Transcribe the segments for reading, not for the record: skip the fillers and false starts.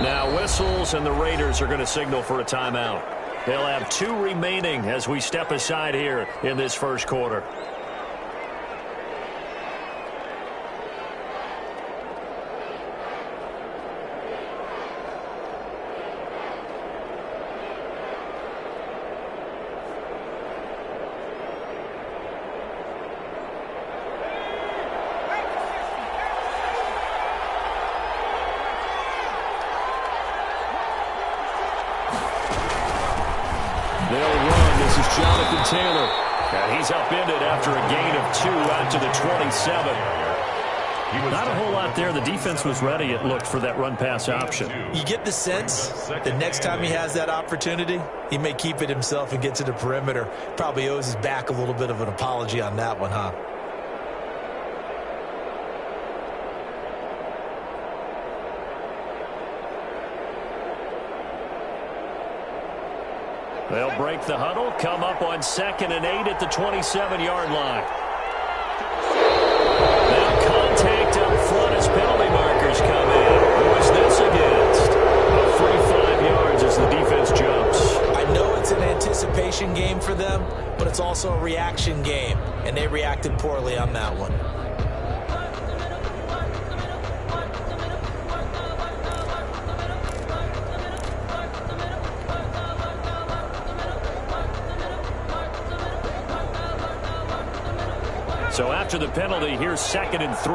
Now whistles, and the Raiders are going to signal for a timeout. They'll have 2 remaining as we step aside here in this first quarter. Taylor. And he's upended after a gain of 2 out to the 27. Not a whole lot there. The defense was ready, it looked, for that run-pass option. You get the sense that next time he has that opportunity, he may keep it himself and get to the perimeter. Probably owes his back a little bit of an apology on that one, huh? They'll break the huddle, come up on 2nd and 8 at the 27-yard line. Now contact up front as penalty markers come in. Who is this against? A free 5 yards as the defense jumps. I know it's an anticipation game for them, but it's also a reaction game, and they reacted poorly on that one. So after the penalty, here's 2nd and 3.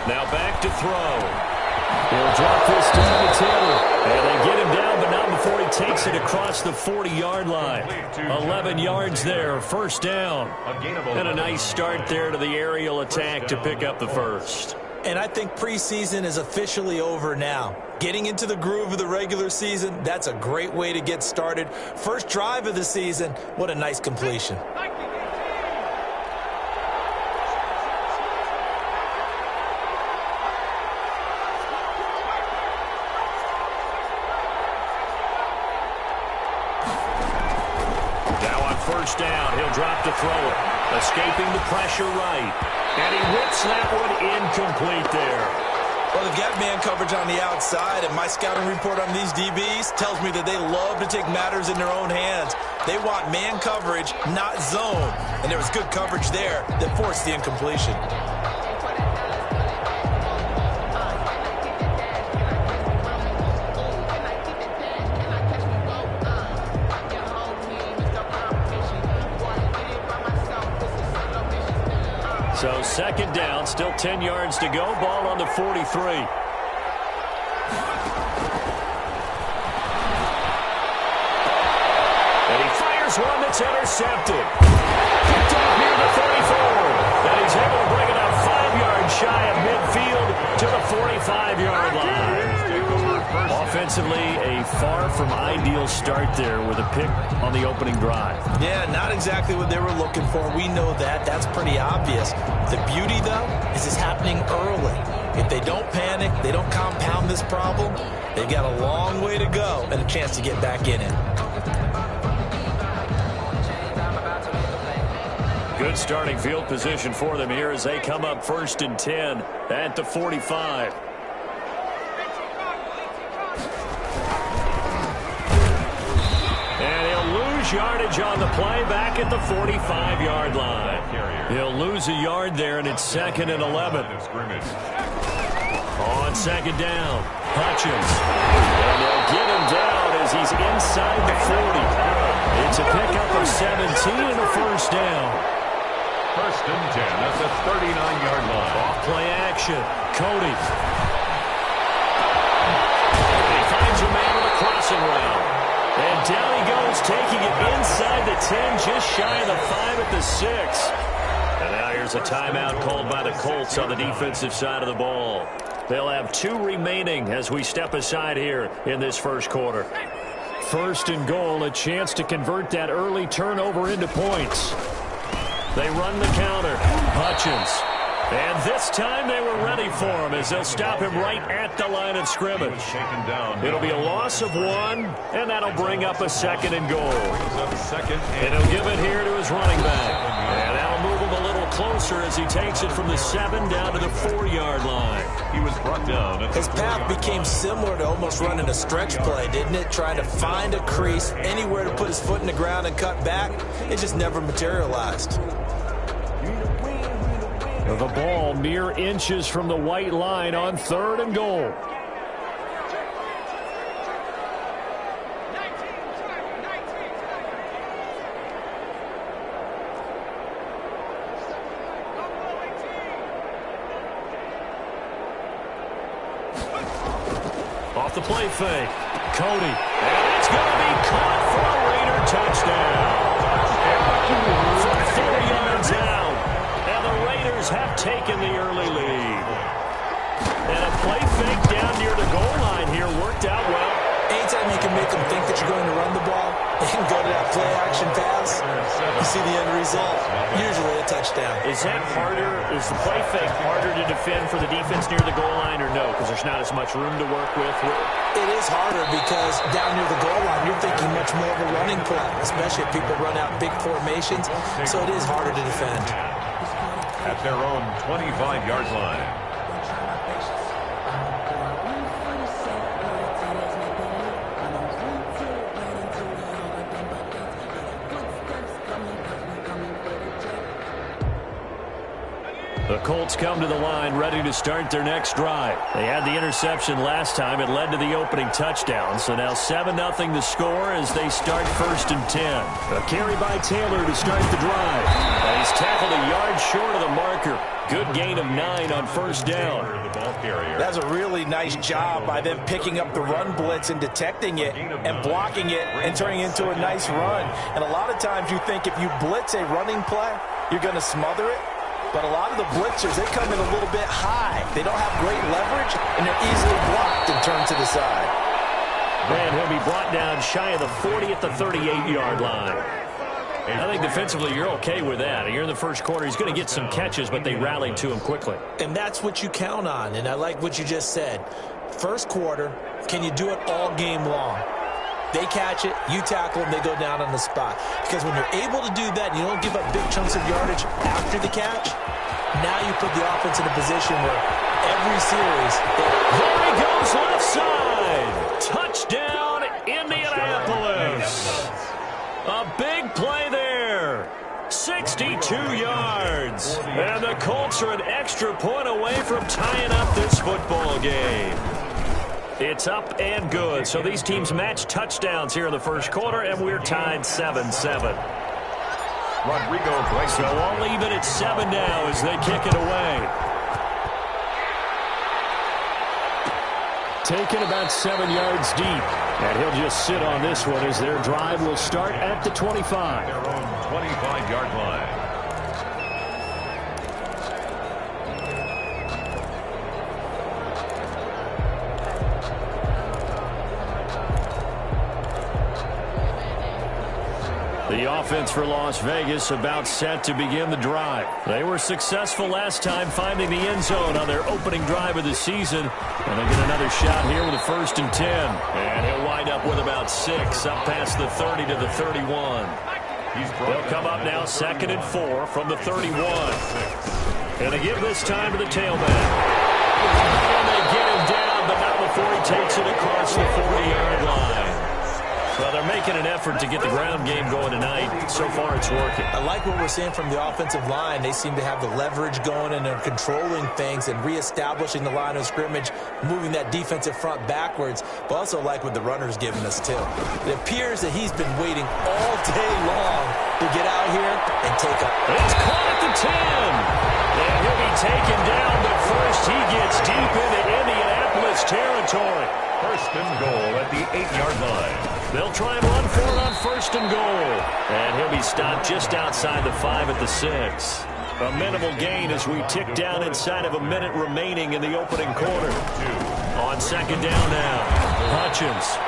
Now back to throw. He'll drop this down to Taylor. And they get him down, but not before he takes it across the 40-yard line. 11 yards there, first down. And a nice start there to the aerial attack to pick up the first. And I think preseason is officially over now. Getting into the groove of the regular season, that's a great way to get started. First drive of the season, what a nice completion. Now on first down, he'll drop to throw it. Escaping the pressure right. And he whips that one incomplete there. Well, they've got man coverage on the outside, and my scouting report on these DBs tells me that they love to take matters in their own hands. They want man coverage, not zone. And there was good coverage there that forced the incompletion. So second down, still 10 yards to go. Ball on the 43. And he fires one that's intercepted. Picked off near the 34. And he's able to bring it up 5 yards shy of midfield to the 45-yard line. Offensively, a far from ideal start there with a pick on the opening drive. Yeah, not exactly what they were looking for. We know that. That's pretty obvious. The beauty, though, is it's happening early. If they don't panic, they don't compound this problem, they've got a long way to go and a chance to get back in it. Good starting field position for them here as they come up 1st and 10 at the 45. Yardage on the play back at the 45-yard line. He'll lose a yard there, and it's 2nd and 11. On 2nd down, Hutchins. And they'll get him down as he's inside the 40. It's a pickup of 17 and a first down. 1st and 10 at the 39-yard line. Off play action, Cody. He finds a man with a crossing route. And down he goes, taking it inside the 10, just shy of the 5 at the 6. And now here's a timeout called by the Colts on the defensive side of the ball. They'll have 2 remaining as we step aside here in this first quarter. 1st and goal, a chance to convert that early turnover into points. They run the counter. Hutchins. And this time they were ready for him as they'll stop him right at the line of scrimmage. It'll be a loss of 1, and that'll bring up a 2nd and goal. And he'll give it here to his running back. And that'll move him a little closer as he takes it from the 7 down to the 4-yard line. He was brought down at the His path became similar to almost running a stretch play, didn't it? Trying to find a crease, anywhere to put his foot in the ground and cut back. It just never materialized. The ball mere inches from the white line on 3rd and goal. Off the play fake. Cody. And it's going to be caught for a Raider touchdown. From 4 yards out. And the Raiders have taken the early lead. And a play fake down near the goal line here worked out well. Anytime you can make them think that you're going to run the ball and go to that play-action pass, you see the end result, usually a touchdown. Is that harder? Is the play fake harder to defend for the defense near the goal line or no? Because there's not as much room to work with? It is harder because down near the goal line, you're thinking much more of a running play, especially if people run out big formations. So it is harder to defend. at their own 25-yard line. The Colts come to the line ready to start their next drive. They had the interception last time. It led to the opening touchdown. So now 7-0 the score as they start 1st and 10. A carry by Taylor to start the drive. And he's tackled a yard short of the marker. Good gain of 9 on 1st down. That's a really nice job by them picking up the run blitz and detecting it and blocking it and turning it into a nice run. And a lot of times you think if you blitz a running play, you're going to smother it. But a lot of the blitzers, they come in a little bit high. They don't have great leverage, and they're easily blocked and turned to the side. And he'll be brought down shy of the 40 at the 38-yard line. I think defensively you're okay with that. You're in the first quarter. He's going to get some catches, but they rallied to him quickly. And that's what you count on, and I like what you just said. First quarter, can you do it all game long? They catch it, you tackle them, they go down on the spot. Because when you're able to do that, you don't give up big chunks of yardage after the catch, now you put the offense in a position where every series... There he goes left side! Touchdown, Indianapolis! A big play there. 62 yards. And the Colts are an extra point away from tying up this football game. It's up and good. So these teams match touchdowns here in the first quarter, and we're tied 7-7. So all even at 7 now as they kick it away. Taken about 7 yards deep. And he'll just sit on this one as their drive will start at the 25. Their own 25-yard line. The offense for Las Vegas about set to begin the drive. They were successful last time finding the end zone on their opening drive of the season. And they'll get another shot here with a 1st and 10. And he'll wind up with about 6 up past the 30 to the 31. They'll come up now 2nd and 4 from the 31. And they give this time to the tailback. And they get him down, but not before he takes it across the 40-yard line. Well, they're making an effort to get the ground game going tonight. So far, it's working. I like what we're seeing from the offensive line. They seem to have the leverage going, and they're controlling things and reestablishing the line of scrimmage, moving that defensive front backwards. But also like what the runner's giving us, too. It appears that he's been waiting all day long to get out here and take up. It's caught at the 10. And he'll be taken down, but first he gets deep into Indianapolis territory. 1st and goal at the 8-yard line. They'll try and run for it on 1st and goal. And he'll be stopped just outside the 5 at the 6. A minimal gain as we tick down inside of a minute remaining in the opening quarter. On 2nd down now, Hutchins.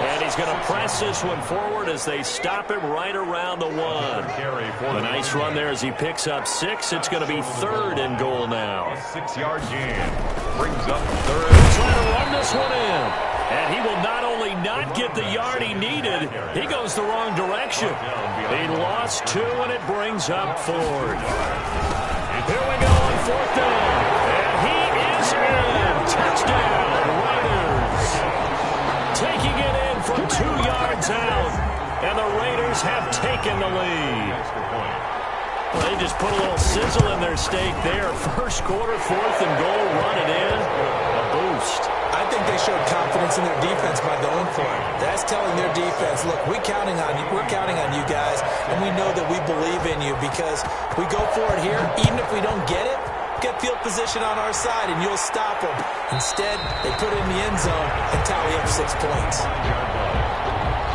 And he's going to press this one forward as they stop him right around the 1. A nice run there as he picks up 6. It's going to be 3rd and goal now. 6-yard gain. Brings up 3rd. He'll try to run this one in. And he will not only not get the yard he needed, he goes the wrong direction. He lost 2, and it brings up 4th. put a little sizzle in their steak there. First quarter, 4th and goal, run it in. A boost. I think they showed confidence in their defense by going for it. That's telling their defense, look, we're counting on you guys, and we know that we believe in you because we go for it here. Even if we don't get it, get field position on our side, and you'll stop them. Instead, they put it in the end zone and tally up 6 points.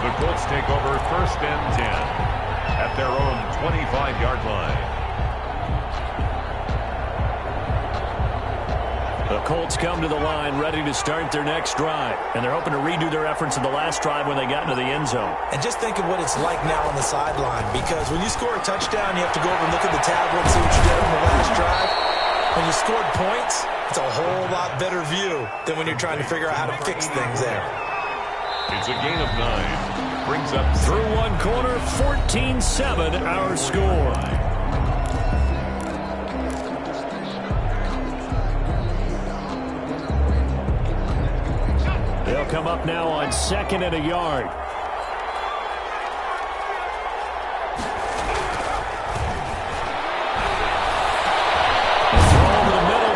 The Colts take over 1st and 10 at their own 25-yard line. The Colts come to the line ready to start their next drive. And they're hoping to redo their efforts in the last drive when they got into the end zone. And just think of what it's like now on the sideline. Because when you score a touchdown, you have to go over and look at the tablet and see what you did on the last drive. When you scored points, it's a whole lot better view than when you're trying to figure out how to fix things there. It's a gain of 9. Brings up through one quarter, 14-7 our score. They'll come up now on 2nd and a yard.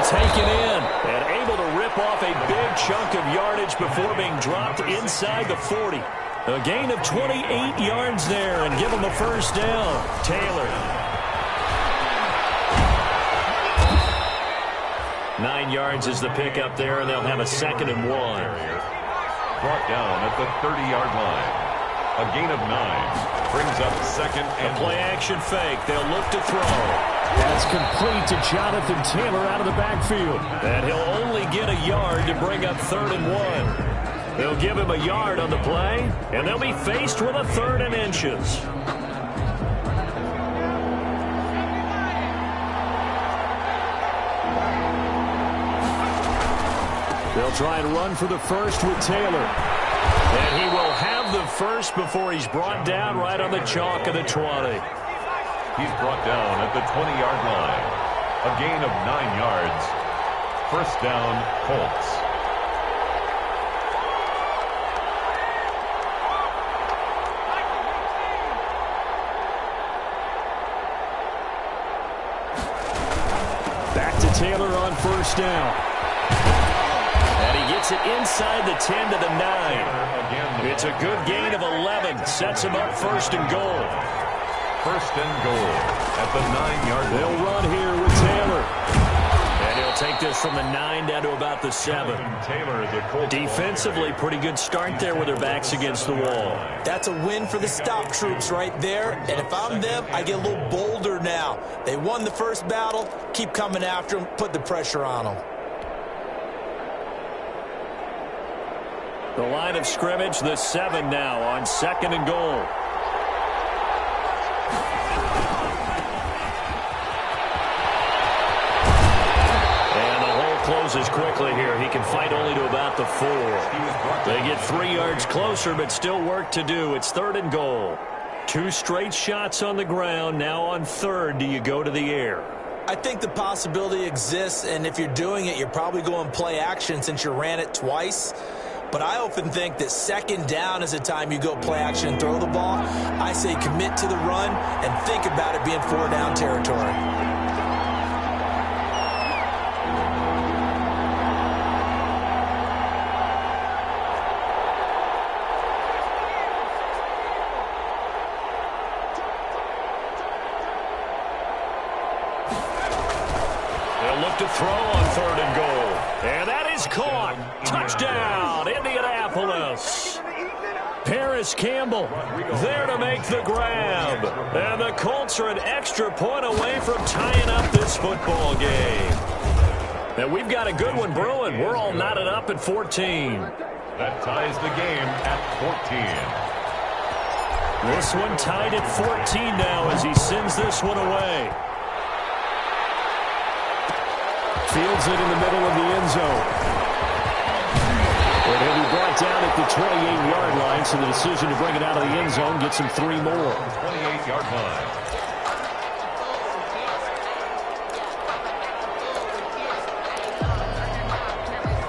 Taken in and able to rip off a big chunk of yardage before being dropped inside the 40. A gain of 28 yards there and give them a first down. Taylor. 9 yards is the pickup there, and they'll have a 2nd and 1. Brought down at the 30-yard line. A gain of 9 brings up 2nd and a play-action fake. They'll look to throw. That's complete to Jonathan Taylor out of the backfield. And he'll only get a yard to bring up 3rd and 1. They'll give him a yard on the play, and they'll be faced with a 3rd and inches. They'll try and run for the first with Taylor. And he will have the first before he's brought down right on the chalk of the 20. He's brought down at the 20-yard line. A gain of 9 yards. First down, Colts. Back to Taylor on first down. And he gets it inside the 10 to the 9. It's a good gain of 11. Sets him up 1st and goal. 1st and goal at the 9-yard line. They'll run here with Taylor. And he'll take this from the 9 down to about the 7. Taylor, the Colts. Defensively, pretty good start there with their backs against the wall. That's a win for the stop troops right there. And if I'm them, I get a little bolder now. They won the first battle. Keep coming after them. Put the pressure on them. The line of scrimmage, the 7 now on 2nd and goal. Closes quickly here. He can fight only to about the 4. They get 3 yards closer, but still work to do. It's 3rd and goal. 2 straight shots on the ground. Now on 3rd, do you go to the air? I think the possibility exists, and if you're doing it, you're probably going play action since you ran it twice. But I often think that 2nd down is the time you go play action and throw the ball. I say commit to the run and think about it being 4-down territory. To throw on 3rd and goal. And that is caught. Touchdown, Indianapolis. Paris Campbell there to make the grab. And the Colts are an extra point away from tying up this football game. And we've got a good one brewing. We're all knotted up at 14. That ties the game at 14. This one tied at 14 now as he sends this one away. Fields it in the middle of the end zone. And he'll be brought down at the 28-yard line, so the decision to bring it out of the end zone gets him 3 more. 28-yard line.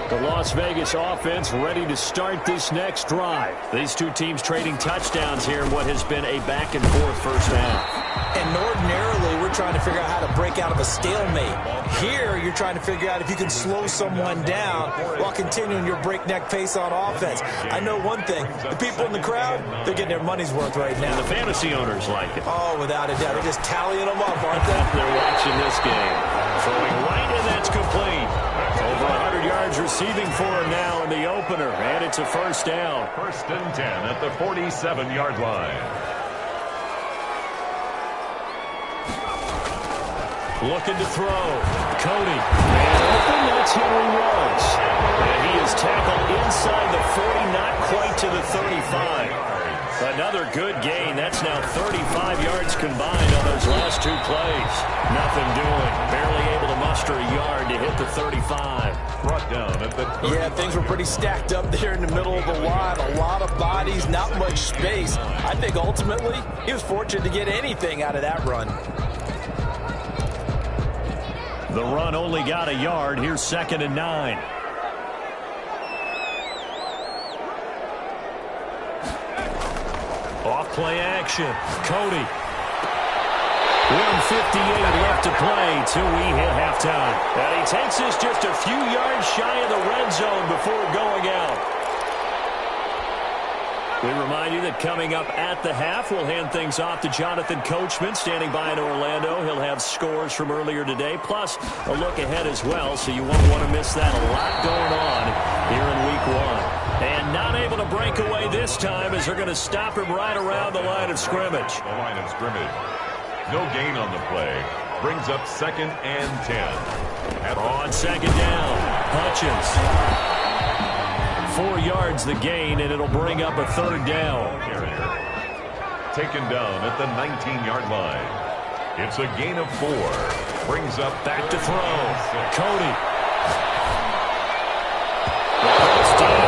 The Las Vegas offense ready to start this next drive. These two teams trading touchdowns here in what has been a back-and-forth first half. And ordinarily, we're we're trying to figure out how to break out of a stalemate. Here, you're trying to figure out if you can slow someone down while continuing your breakneck pace on offense. I know one thing. The people in the crowd, they're getting their money's worth right now. And the fantasy owners like it. Oh, without a doubt. They're just tallying them up, aren't they? They're watching this game. Throwing right, and that's complete. Over 100 yards receiving for him now in the opener. And it's a first down. 1st and 10 at the 47-yard line. Looking to throw. Cody. And open, that's Henry Ruggs. And he is tackled inside the 40, not quite to the 35. Another good gain. That's now 35 yards combined on those last 2 plays. Nothing doing. Barely able to muster a yard to hit the 35. Brought down at the 30. Yeah, things were pretty stacked up there in the middle of the line. A lot of bodies, not much space. I think ultimately he was fortunate to get anything out of that run. The run only got a yard. Here's 2nd and 9. Off play action. Cody. 1:58 left to play till we hit halftime. And he takes this just a few yards shy of the red zone before going out. We remind you that coming up at the half, we'll hand things off to Jonathan Coachman, standing by in Orlando. He'll have scores from earlier today, plus a look ahead as well, so you won't want to miss that. A lot going on here in Week 1. And not able to break away this time as they're going to stop him right around the line of scrimmage. The line of scrimmage. No gain on the play. Brings up 2nd and 10. On 2nd down, Hutchins. 4 yards the gain, and it'll bring up a 3rd down. Taken down at the 19-yard line. It's a gain of 4. Brings up back to throw. Cody.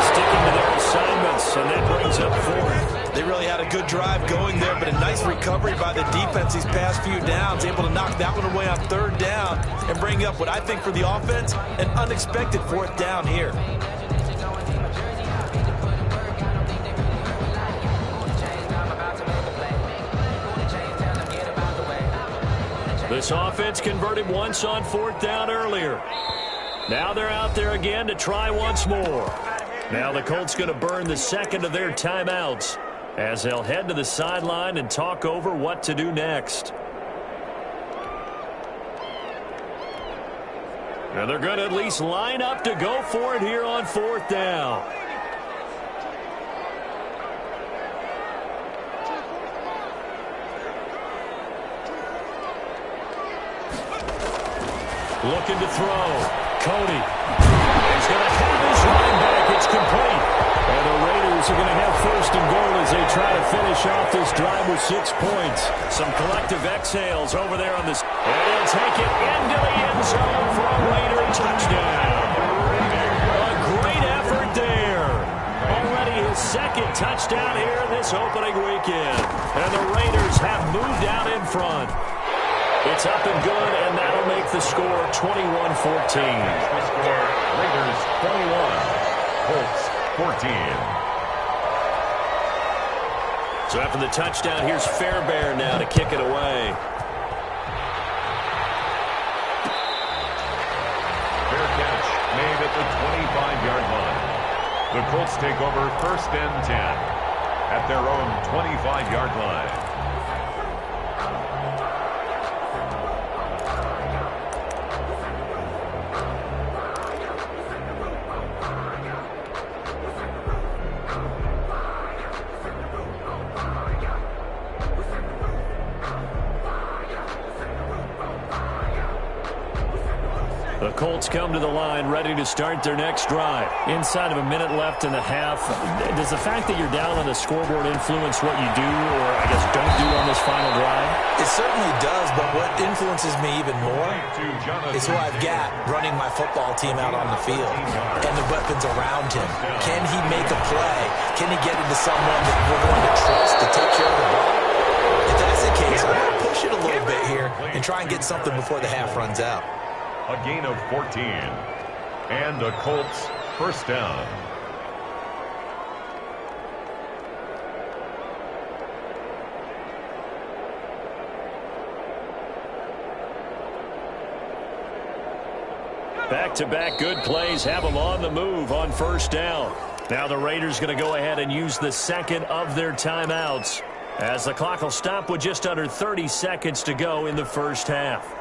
Sticking to their assignments, and that brings up 4th. They really had a good drive going there, but a nice recovery by the defense these past few downs, able to knock that one away on 3rd down and bring up what I think for the offense, an unexpected 4th down here. This offense converted once on 4th down earlier. Now they're out there again to try once more. Now the Colts going to burn the 2nd of their timeouts as they'll head to the sideline and talk over what to do next. And they're going to at least line up to go for it here on 4th down. Looking to throw. Cody. He's going to have his running back. It's complete. And the Raiders are going to have 1st and goal as they try to finish off this drive with 6 points. Some collective exhales over there on this. And he'll take it into the end zone for a Raider touchdown. A great effort there. Already his 2nd touchdown here in this opening weekend. And the Raiders have moved out in front. It's up and good, and that'll make the score 21-14. The score, Raiders 21, Colts 14. So after the touchdown, here's Fairbairn now to kick it away. Fair catch made at the 25-yard line. The Colts take over 1st and 10 at their own 25-yard line. The Colts come to the line ready to start their next drive. Inside of a minute left in the half, does the fact that you're down on the scoreboard influence what you do or, I guess, don't do on this final drive? It certainly does, but what influences me even more is who I've got running my football team out on the field and the weapons around him. Can he make a play? Can he get into someone that we're going to trust to take care of the ball? If that's the case, I'm going to push it a little bit here and try and get something before the half runs out. A gain of 14. And a Colts 1st down. Back-to-back good plays have them on the move on first down. Now the Raiders going to go ahead and use the second of their timeouts, as the clock will stop with just under 30 seconds to go in the first half.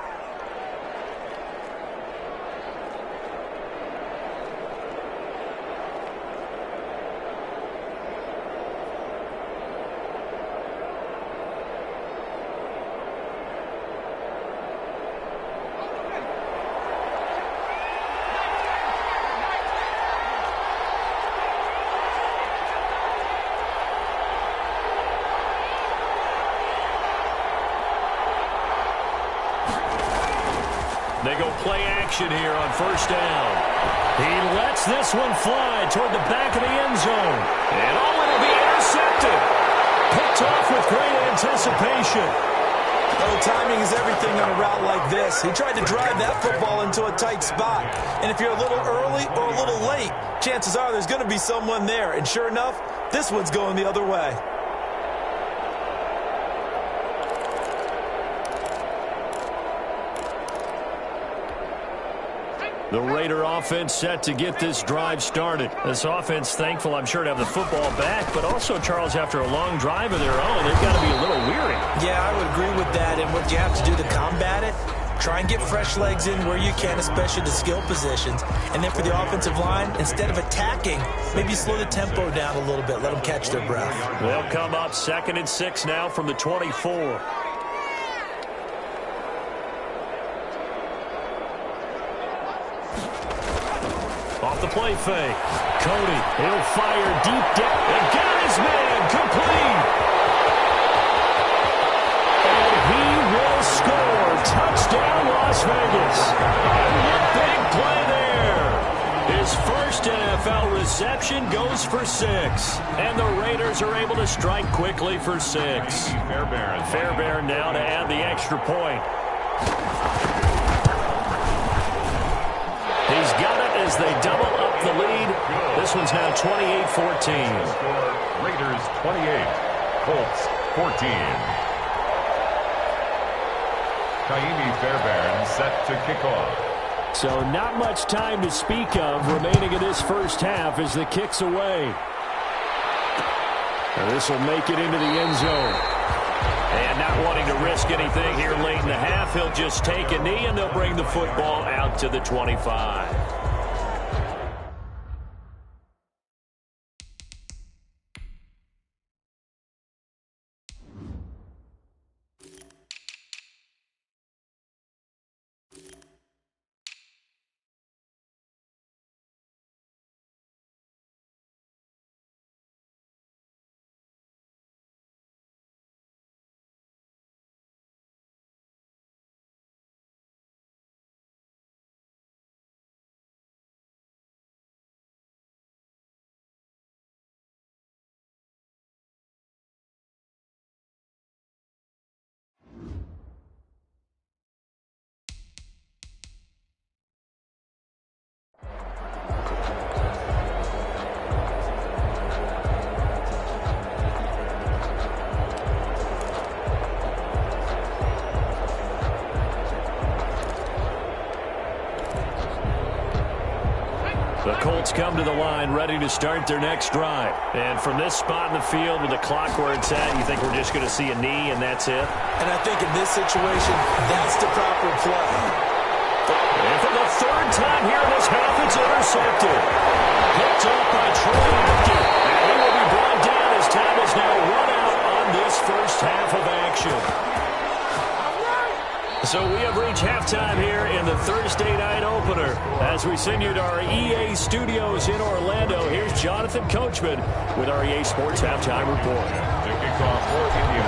They go play action here on first down. He lets this one fly toward the back of the end zone. And it'll be intercepted. Picked off with great anticipation. Oh, timing is everything on a route like this. He tried to drive that football into a tight spot. And if you're a little early or a little late, chances are there's going to be someone there. And sure enough, this one's going the other way. The Raider offense set to get this drive started. This offense thankful, I'm sure, to have the football back, but also, Charles, after a long drive of their own, they've got to be a little weary. Yeah, I would agree with that. And what you have to do to combat it, try and get fresh legs in where you can, especially the skill positions. And then for the offensive line, instead of attacking, maybe slow the tempo down a little bit. Let them catch their breath. They'll come up 2nd and 6 now from the 24. Off the play fake. Cody, he'll fire deep down. And got his man complete. And he will score. Touchdown, Las Vegas. Big play there. His first NFL reception goes for 6. And the Raiders are able to strike quickly for 6. Fairbairn now to add the extra point. He's got it as they double up the lead. This one's now 28-14. Raiders 28, Colts 14. Kaimi Fairbairn set to kick off. So not much time to speak of remaining in this first half as the kick's away. And this will make it into the end zone. And not wanting to risk anything here late in the half, he'll just take a knee, and they'll bring the football out to the 25. The Colts come to the line ready to start their next drive. And from this spot in the field with the clock where it's at, you think we're just going to see a knee and that's it? And I think in this situation, that's the proper play. And for the 3rd time here in this half, it's intercepted. Picked up by Troy Apke. And he will be brought down as time is now run out on this first half of action. So we have reached halftime here in the Thursday night opener. As we send you to our EA studios in Orlando, here's Jonathan Coachman with our EA Sports Halftime Report.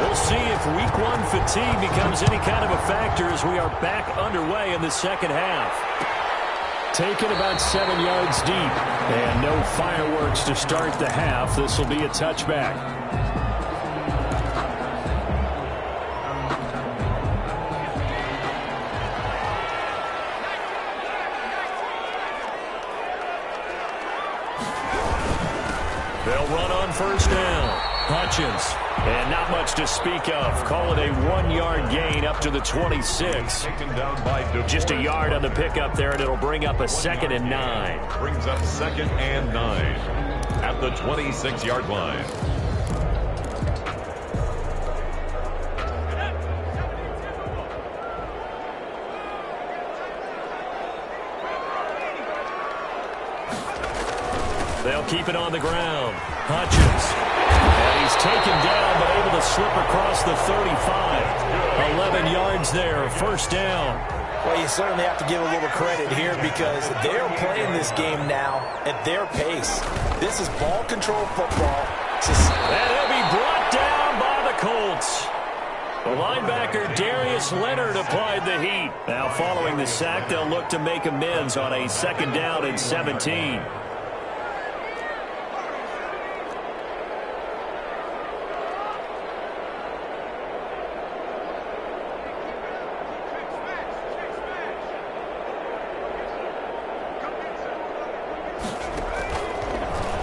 We'll see if Week 1 fatigue becomes any kind of a factor as we are back underway in the second half. Taken about 7 yards deep. And no fireworks to start the half. This will be a touchback. They'll run on first down. Hutchins And not much to speak of. Call it a 1-yard gain up to the 26. Just a yard on the pickup there, and it'll bring up a 2nd and 9. Brings up 2nd and 9 at the 26-yard line. They'll keep it on the ground. Hutchins. And he's taken down, but able to slip across the 35. 11 yards there, 1st down. Well, you certainly have to give a little credit here because they're playing this game now at their pace. This is ball control football. And he'll be brought down by the Colts. The linebacker Darius Leonard applied the heat. Now following the sack, they'll look to make amends on a 2nd down and 17.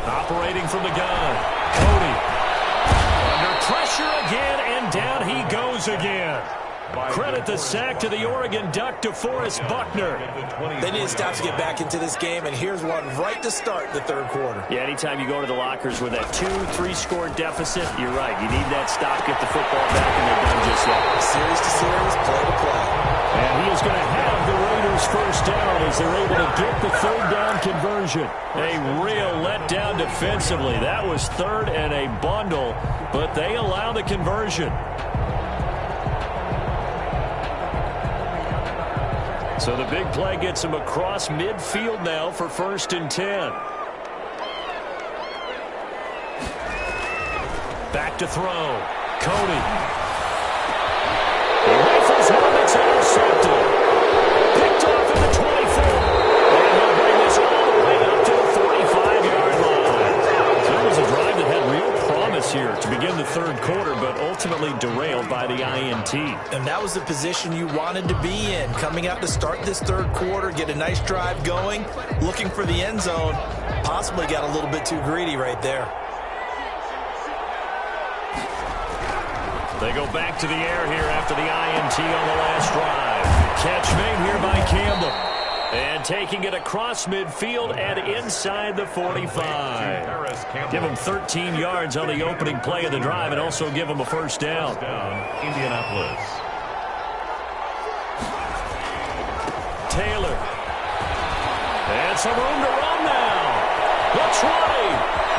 Operating from the gun, Cody. Under pressure again, and down he goes again. Credit the sack to the Oregon Duck, DeForest Buckner. They need to stop to get back into this game, and here's one right to start the 3rd quarter. Yeah, anytime you go to the lockers with that 2-3 score deficit, you're right. You need that stop, get the football back, and they're done just that. Series to series, play to play. And he is going to have the Raiders 1st down as they're able to get the 3rd down conversion. A real letdown defensively. That was 3rd and a bundle, but they allow the conversion. So the big play gets him across midfield now for 1st and 10. Back to throw. Cody. He rifles one that's intercepted. Picked off at the 24. And he'll bring this all the way up to the 45-yard line. So it was a drive that had real promise here to begin the 3rd quarter, but ultimately derailed by the INT. And that was the position you wanted to be in. Coming out to start this 3rd quarter, get a nice drive going, looking for the end zone. Possibly got a little bit too greedy right there. They go back to the air here after the INT on the last drive. Catch made here by Campbell. And taking it across midfield and inside the 45. Give him 13 yards on the opening play of the drive and also give him a 1st down. Indianapolis. Taylor. And some room to run now. The 20.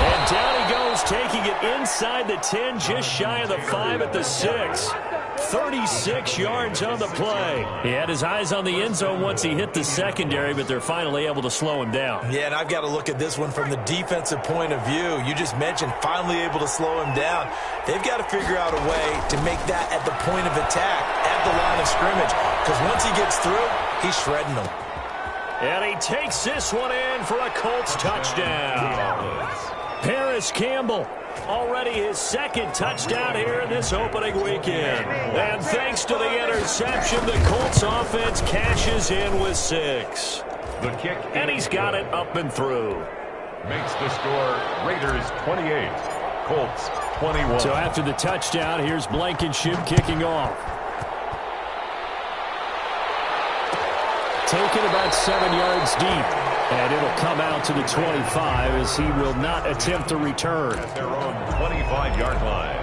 And down he goes, taking it inside the 10, just shy of the 5 at the 6. 36 yards on the play. He had his eyes on the end zone once he hit the secondary, but they're finally able to slow him down. Yeah, and I've got to look at this one from the defensive point of view. You just mentioned finally able to slow him down. They've got to figure out a way to make that at the point of attack, at the line of scrimmage, because once he gets through, he's shredding them. And he takes this one in for a Colts touchdown. Paris Campbell, already his 2nd touchdown here in this opening weekend. And thanks to the interception, the Colts offense cashes in with 6. The kick. And he's got it up and through. Makes the score Raiders 28, Colts 21. So after the touchdown, here's Blankenship kicking off. Taken about 7 yards deep. And it'll come out to the 25 as he will not attempt to return. At their own 25-yard line.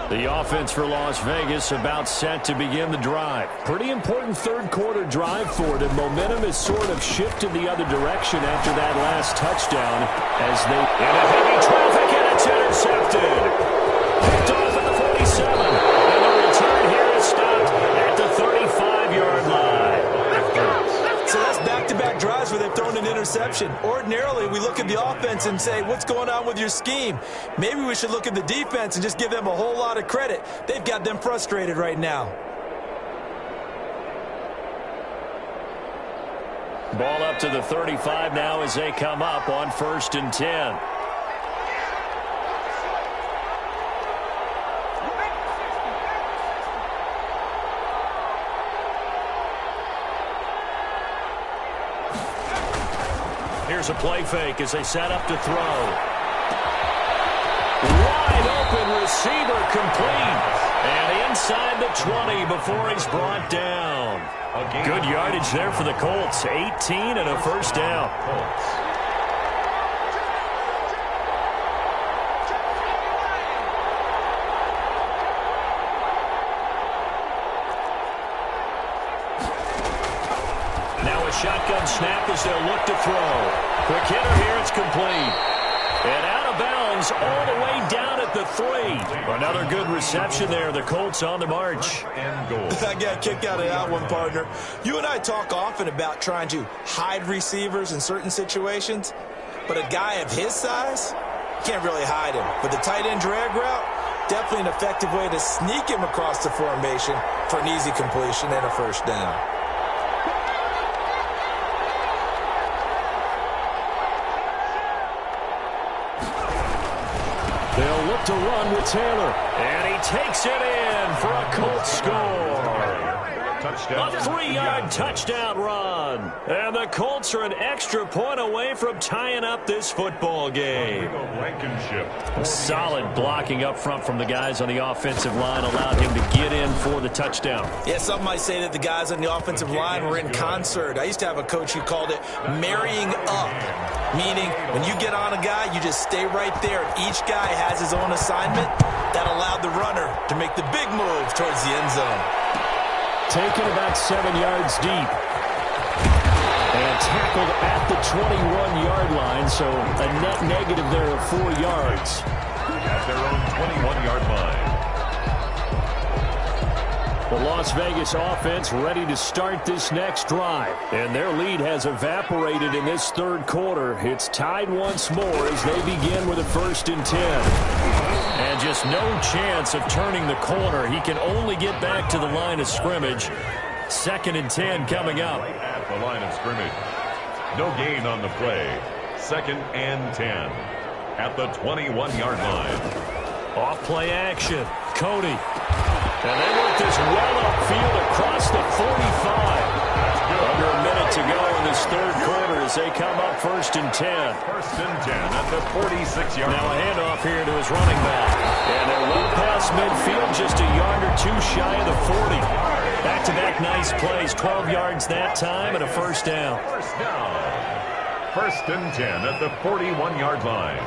The offense for Las Vegas about set to begin the drive. Pretty important 3rd quarter drive for them. Momentum has sort of shifted the other direction after that last touchdown as they into heavy traffic, and it's intercepted. Picked off at the 47, and the return here is stopped at the 35-yard line. So that's back-to-back drives where they've thrown an interception. Ordinarily, we look at the offense and say, what's going on with your scheme? Maybe we should look at the defense and just give them a whole lot of credit. They've got them frustrated right now. Ball up to the 35 now as they come up on 1st and 10. Here's a play fake as they set up to throw. Wide open receiver complete. And inside the 20 before he's brought down. Good yardage there for the Colts. 18 and a first down. Now a shotgun snap as they'll look to throw. Quick hitter here, it's complete. And out of bounds all the way down at the 3. Another good reception there. The Colts on the march. I got a kick out of that one, partner. You and I talk often about trying to hide receivers in certain situations, but a guy of his size, can't really hide him. But the tight end drag route, definitely an effective way to sneak him across the formation for an easy completion and a first down. They'll look to run with Taylor. And he takes it in for a Colts score. Touchdown. A 3-yard touchdown run. And the Colts are an extra point away from tying up this football game. Solid blocking up front from the guys on the offensive line allowed him to get in for the touchdown. Yeah, some might say that the guys on the offensive line were in concert. I used to have a coach who called it marrying up, meaning when you get on a guy, you just stay right there. Each guy has his own assignment. That allowed the runner to make the big move towards the end zone. Taken about 7 yards deep. And tackled at the 21-yard line, so a net negative there of 4 yards. At their own 21-yard line. The Las Vegas offense ready to start this next drive. And their lead has evaporated in this third quarter. It's tied once more as they begin with a 1st and 10. And just no chance of turning the corner. He can only get back to the line of scrimmage. 2nd and 10 coming up. At the line of scrimmage. No gain on the play. 2nd and 10. At the 21-yard line. Off play action. Cody. And they work this well upfield across the 45. Under a minute to go in this third quarter as they come up 1st and 10. 1st and 10 at the 46-yard line. Now a handoff here to his running back. And they're well past midfield, just a yard or two shy of the 40. Back-to-back nice plays, 12 yards that time and a first down. First down. 1st and 10 at the 41-yard line.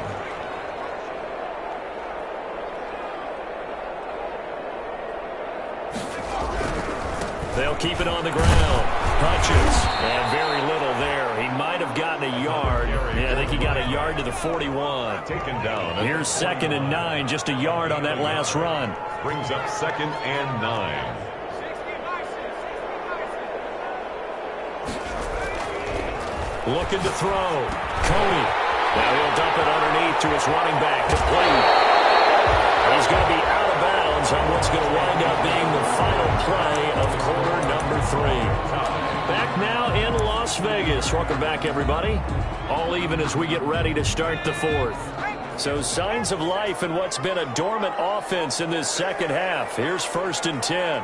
They'll keep it on the ground. Punches. And very little there. He might have gotten a yard. Yeah, I think he got a yard to the 41. Taken down. Here's 2nd and 9. Just a yard on that last run. Brings up 2nd and 9. Looking to throw. Cody. Now he'll dump it underneath to his running back. Complete. He's going to be out of bounds on what's going to wind up being the final play of quarter number 3. Back now in Las Vegas. Welcome back, everybody. All even as we get ready to start the 4th. So signs of life in what's been a dormant offense in this second half. Here's 1st and 10.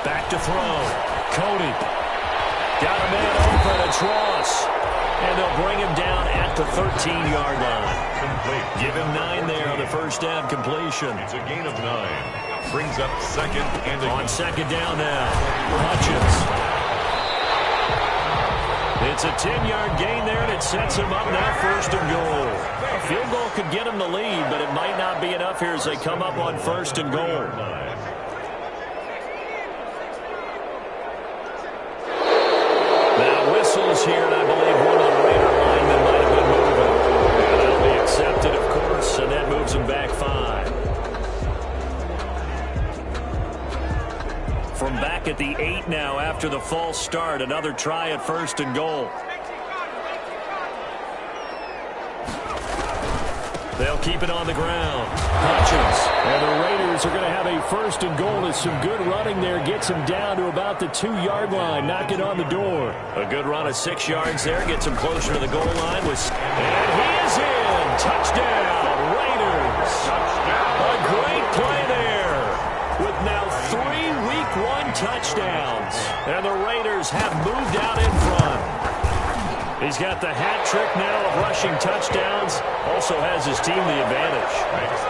Back to throw. Cody. Got a man open, it's Ross. And they'll bring him down at the 13-yard line. Complete. Give him 9 there on the first down completion. It's a gain of 9. Brings up 2nd and a On 2nd down now. Hutchins. It's a 10-yard gain there, and it sets him up now 1st and goal. A field goal could get him the lead, but it might not be enough here as they come up on 1st and goal. Whistles here, and I believe one of the Raider linemen might have been moving. And that'll be accepted, of course, and that moves him back 5. From back at the 8 now after the false start, another try at 1st and goal. They'll keep it on the ground. Hutchins. And the Raiders are going to have a 1st and goal as some good running there gets him down to about the 2-yard line, knocking on the door. A good run of 6 yards there, gets him closer to the goal line. And he is in. Touchdown, Raiders. He's got the hat trick now of rushing touchdowns. Also has his team the advantage.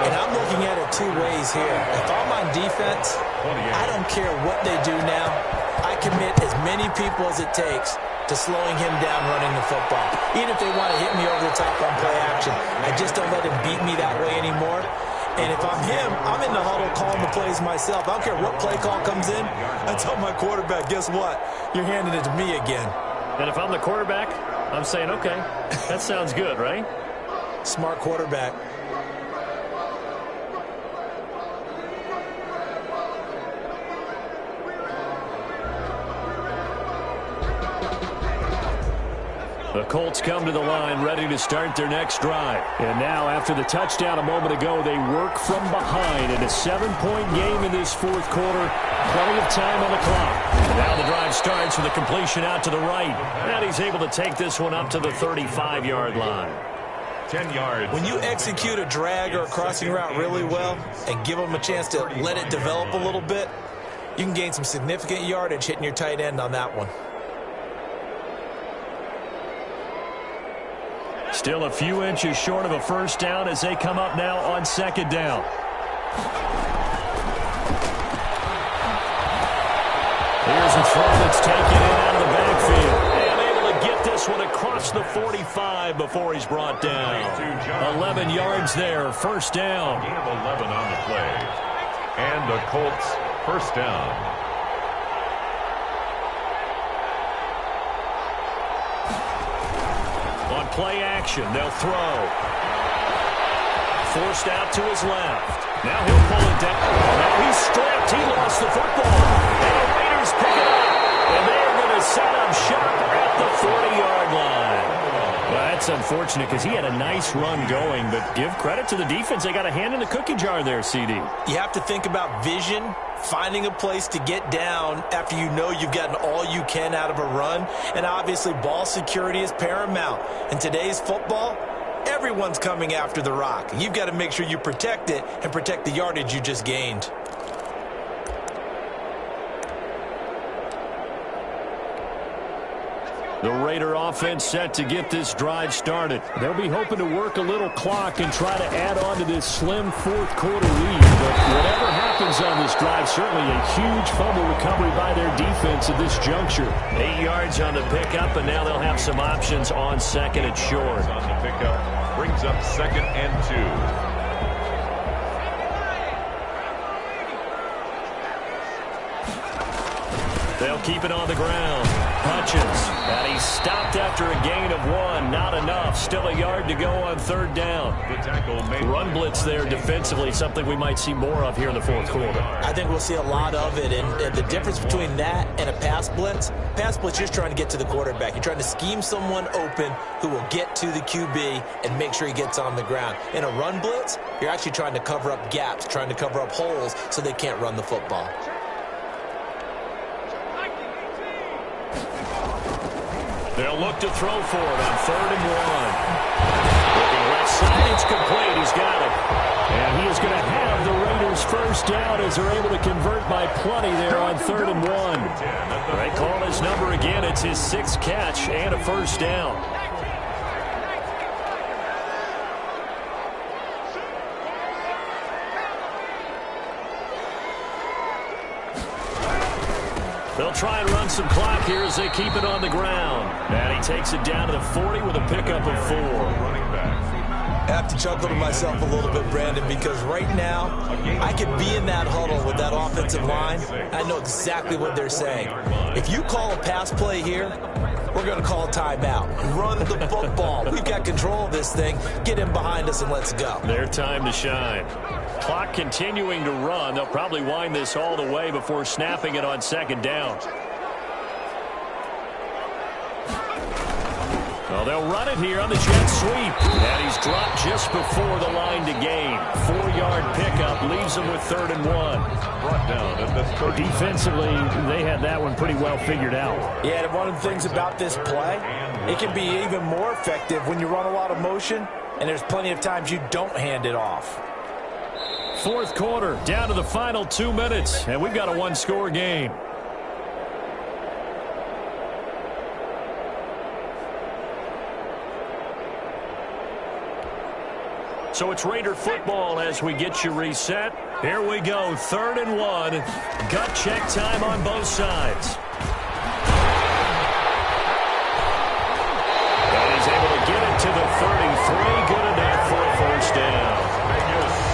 And I'm looking at it two ways here. If I'm on defense, I don't care what they do now. I commit as many people as it takes to slowing him down running the football. Even if they want to hit me over the top on play action, I just don't let him beat me that way anymore. And if I'm him, I'm in the huddle calling the plays myself. I don't care what play call comes in. I tell my quarterback, guess what? You're handing it to me again. And if I'm the quarterback, I'm saying, okay, that sounds good, right? Smart quarterback. The Colts come to the line ready to start their next drive. And now, after the touchdown a moment ago, they work from behind in a 7-point game in this fourth quarter. Plenty of time on the clock. Now the drive starts with a completion out to the right. And he's able to take this one up to the 35-yard line. 10 yards. When you execute a drag or a crossing route really well and give them a chance to let it develop a little bit, you can gain some significant yardage hitting your tight end on that one. Still a few inches short of a first down as they come up now on second down. Here's a throw that's taken in out of the backfield. And able to get this one across the 45 before he's brought down. 11 yards there, first down. Gain of 11 on the play. And the Colts first down. On play action, they'll throw. Forced out to his left. Now he'll pull it down. Now he's stripped. He lost the football. And the Raiders pick it up. And they're going to set up shop at the 40-yard line. Well, that's unfortunate because he had a nice run going, but give credit to the defense. They got a hand in the cookie jar there, CD. You have to think about vision, finding a place to get down after you know you've gotten all you can out of a run. And obviously, ball security is paramount. In today's football, everyone's coming after the rock. You've got to make sure you protect it and protect the yardage you just gained. The Raider offense set to get this drive started. They'll be hoping to work a little clock and try to add on to this slim fourth quarter lead. But whatever happens on this drive, certainly a huge fumble recovery by their defense at this juncture. 8 yards on the pickup, and now they'll have some options on second and short. On the pickup, brings up second and 2. They'll keep it on the ground. Punches. And he's stopped after a gain of 1. Not enough. Still a yard to go on third down. The tackle made. Run blitz there defensively, something we might see more of here in the fourth quarter. I think we'll see a lot of it. And the difference between that and a pass blitz, you're just trying to get to the quarterback. You're trying to scheme someone open who will get to the QB and make sure he gets on the ground. In a run blitz, you're actually trying to cover up gaps, trying to cover up holes so they can't run the football. They'll look to throw for it on third and 1. Looking left side, it's complete. He's got it. And he is going to have the Raiders first down as they're able to convert by plenty there on third and 1. They call his number again. It's his 6th catch and a first down. They'll try and run some clock here as they keep it on the ground. And he takes it down to the 40 with a pickup of 4. Running back. I have to chuckle to myself a little bit, Brandon, because right now I could be in that huddle with that offensive line. I know exactly what they're saying. If you call a pass play here, we're going to call a timeout. Run the football. We've got control of this thing. Get in behind us and let's go. Their time to shine. Clock continuing to run. They'll probably wind this all the way before snapping it on second down. Well, they'll run it here on the jet sweep. And he's dropped just before the line to gain. 4-yard pickup leaves him with third and 1. Brought down at the 30. Defensively, they had that one pretty well figured out. Yeah, and one of the things about this play, it can be even more effective when you run a lot of motion, and there's plenty of times you don't hand it off. Fourth quarter, down to the final 2 minutes, and we've got a 1-score game. So it's Raider football as we get you reset. Here we go, 3rd and 1. Gut check time on both sides. And he's able to get it to the 33. Good enough for a first down.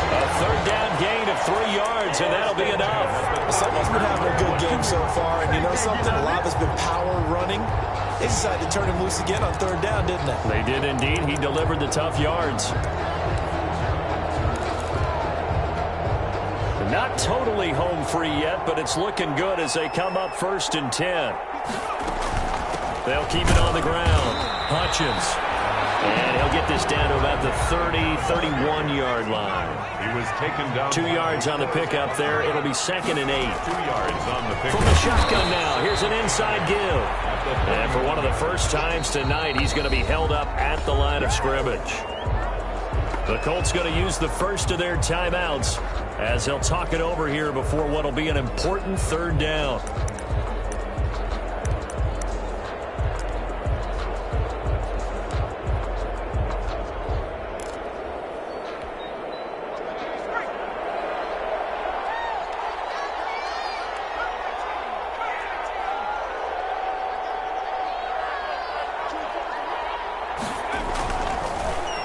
A 3rd down gain of 3 yards, and that'll be enough. Someone's been having a good game so far, and you know something? A lot has been power running. They decided to turn him loose again on 3rd down, didn't they? They did indeed. He delivered the tough yards. Not totally home free yet, but it's looking good as they come up 1st and 10. They'll keep it on the ground. Hutchins. And he'll get this down to about the 30, 31-yard line. He was taken down. 2 yards on the pickup there. It'll be 2nd and 8. 2 yards on the pickup. From the shotgun now, here's an inside give. And for one of the first times tonight, he's going to be held up at the line of scrimmage. The Colts going to use the first of their timeouts as they'll talk it over here before what will be an important 3rd down.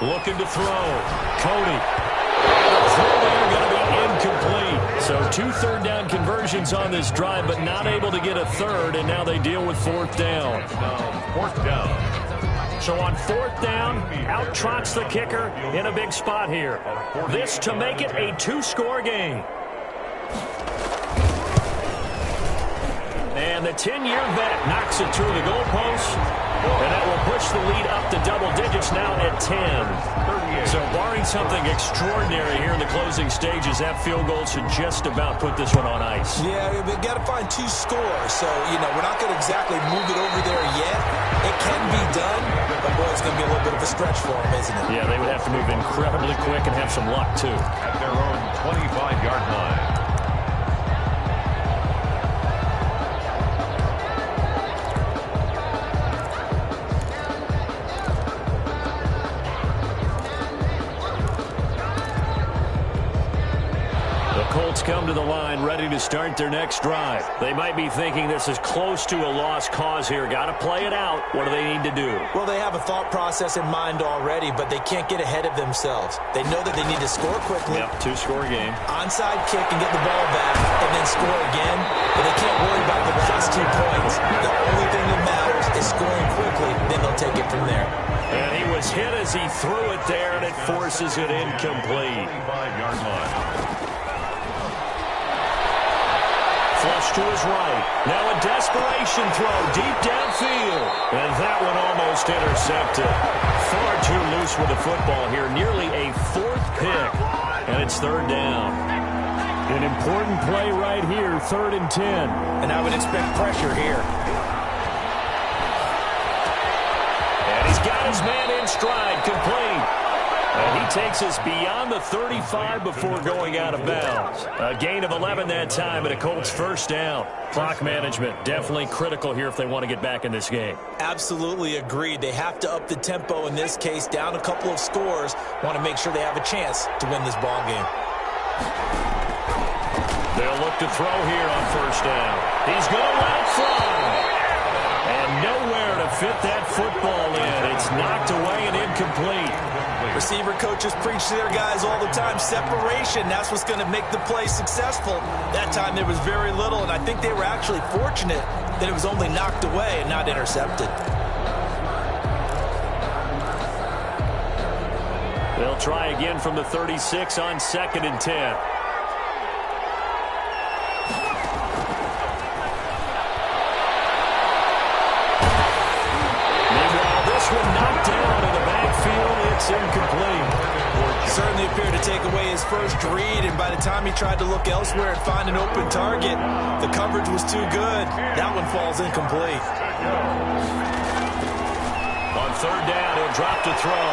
Looking to throw. Cody. The throw there going to be incomplete. So 2 3rd down conversions on this drive, but not able to get a 3rd, and now they deal with 4th down. 4th down. So on 4th down, out trots the kicker in a big spot here. This to make it a 2-score game. And the 10-year vet knocks it through the goalpost. And that will push the lead up to double digits now at 10. So barring something extraordinary here in the closing stages, that field goal should just about put this one on ice. Yeah, we've got to find 2 scores. So, you know, we're not going to exactly move it over there yet. It can be done, but boy, it's going to be a little bit of a stretch for them, isn't it? Yeah, they would have to move incredibly quick and have some luck, too. At their own 25-yard line. Colts come to the line ready to start their next drive. They might be thinking this is close to a lost cause here. Got to play it out. What do they need to do? Well, they have a thought process in mind already, but they can't get ahead of themselves. They know that they need to score quickly. Yep, 2-score game. Onside kick and get the ball back and then score again. But they can't worry about the last 2 points. The only thing that matters is scoring quickly. Then they'll take it from there. And he was hit as he threw it there, and it forces it incomplete. 25-yard line. Flush to his right. Now a desperation throw deep downfield. And that one almost intercepted. Far too loose with the football here. Nearly a 4th pick. And it's 3rd down. An important play right here, 3rd and 10. And I would expect pressure here. And he's got his man in stride, complete. And he takes us beyond the 35 before going out of bounds. A gain of 11 that time, and a Colts 1st down. Clock management definitely critical here if they want to get back in this game. Absolutely agreed. They have to up the tempo in this case, down a couple of scores. Want to make sure they have a chance to win this ball game. They'll look to throw here on 1st down. He's going to let it fly. And nowhere to fit that football in. It's knocked away and incomplete. Receiver coaches preach to their guys all the time. Separation, that's what's going to make the play successful. That time there was very little, and I think they were actually fortunate that it was only knocked away and not intercepted. They'll try again from the 36 on 2nd and 10. It's incomplete. Certainly appeared to take away his first read, and by the time he tried to look elsewhere and find an open target, the coverage was too good. That one falls incomplete. On 3rd down, he'll drop to throw.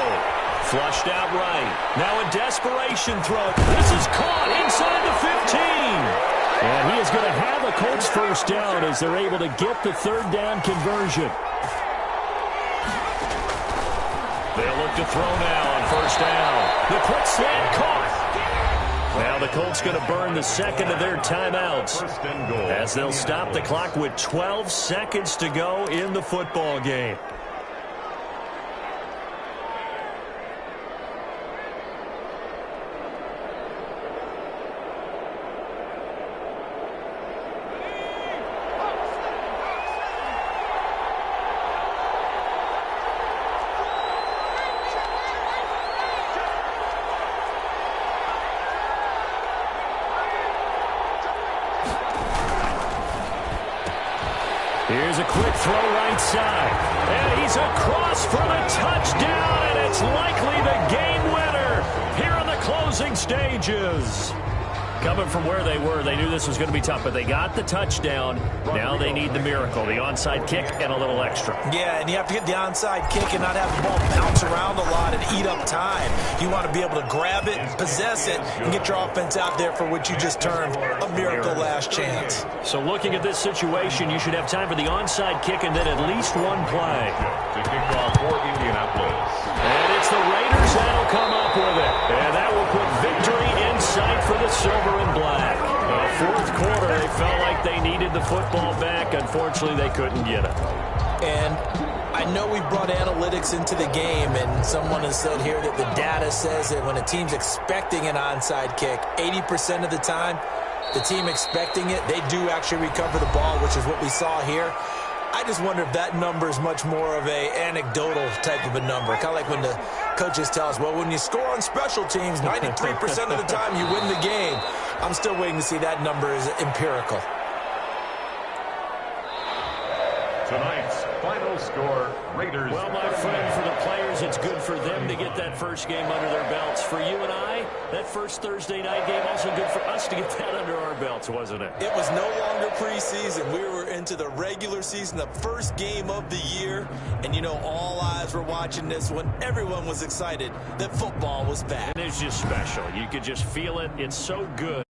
Flushed out right. Now a desperation throw. This is caught inside the 15. And he is going to have a Colts 1st down as they're able to get the 3rd down conversion. They'll look to throw now on on first down. The quick slant caught. Now the Colts going to burn the second of their timeouts as they'll stop the clock with 12 seconds to go in the football game. Here's a quick throw right side. And he's across for the touchdown, and it's likely the game winner here in the closing stages. Coming from where they were, they knew this was going to be tough, but they got the touchdown. Now they need the miracle, the onside kick and a little extra. Yeah, and you have to get the onside kick and not have the ball bounce around a lot and eat up time. You want to be able to grab it, possess it, and get your offense out there for what you just termed a miracle last chance. So looking at this situation, you should have time for the onside kick and then at least one play. To kick off for Indianapolis. And it's the Raiders that'll come up with it. And that will put victory in sight for the silver and black. Fourth quarter, they felt like they needed the football back. Unfortunately, they couldn't get it. And I know we brought analytics into the game, and someone has said here that the data says that when a team's expecting an onside kick, 80% of the time, the team expecting it, they do actually recover the ball, which is what we saw here. I just wonder if that number is much more of a anecdotal type of a number. Kind of like when the coaches tell us, well, when you score on special teams, 93% of the time you win the game. I'm still waiting to see that number is empirical. Tonight's final score, Raiders. Well, my friend, for the players, it's good for them to get that first game under their belts. For you and I, that first Thursday night game, also good for us to get that under our belts, wasn't it? It was no longer preseason. We were into the regular season, the first game of the year. And, you know, all eyes were watching this when everyone was excited that football was back. And it's just special. You could just feel it. It's so good.